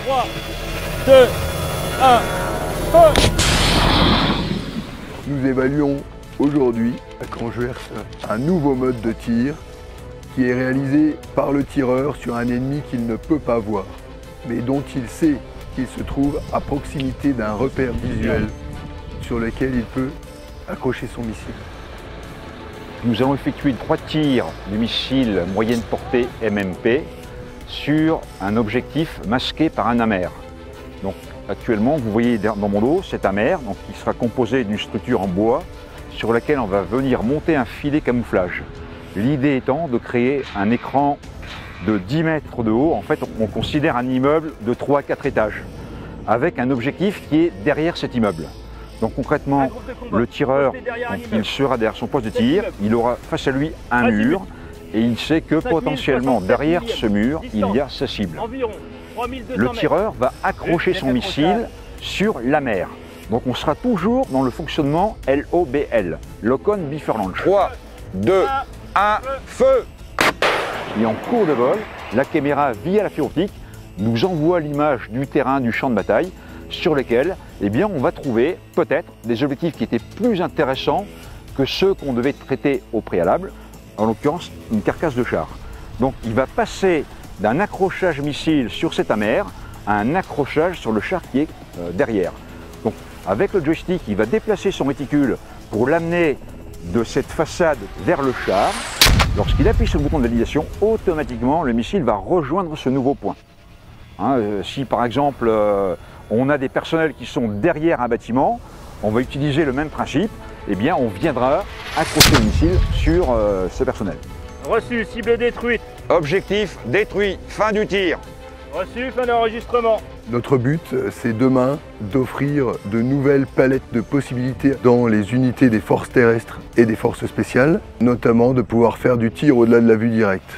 3, 2, 1, feu! Nous évaluons aujourd'hui à Canjuers un nouveau mode de tir qui est réalisé par le tireur sur un ennemi qu'il ne peut pas voir, mais dont il sait qu'il se trouve à proximité d'un repère visuel sur lequel il peut accrocher son missile. Nous allons effectuer 3 tirs du missile moyenne portée MMP sur un objectif masqué par un amer. Donc actuellement, vous voyez dans mon dos cet amer qui sera composé d'une structure en bois sur laquelle on va venir monter un filet camouflage. L'idée étant de créer un écran de 10 mètres de haut. En fait, on considère un immeuble de 3 à 4 étages avec un objectif qui est derrière cet immeuble. Donc concrètement, le tireur, il sera derrière son poste de tir, il aura face à lui un mur et il sait que potentiellement derrière ce mur, il y a sa cible. Le tireur va accrocher son missile sur la mer. Donc on sera toujours dans le fonctionnement LOBL, Lock On Before Launch. 3, 2, 1, feu! Et en cours de vol, la caméra via la fibre optique nous envoie l'image du terrain, du champ de bataille, sur lesquels on va trouver peut-être des objectifs qui étaient plus intéressants que ceux qu'on devait traiter au préalable, en l'occurrence une carcasse de char. Donc il va passer d'un accrochage missile sur cet amer à un accrochage sur le char qui est derrière. Donc avec le joystick, il va déplacer son réticule pour l'amener de cette façade vers le char. Lorsqu'il appuie sur le bouton de validation, automatiquement le missile va rejoindre ce nouveau point. Si par exemple on a des personnels qui sont derrière un bâtiment, on va utiliser le même principe, on viendra accrocher le missile sur ce personnel. Reçu, cible détruite. Objectif détruit, fin du tir. Reçu, fin d'enregistrement. Notre but, c'est demain d'offrir de nouvelles palettes de possibilités dans les unités des forces terrestres et des forces spéciales, notamment de pouvoir faire du tir au-delà de la vue directe.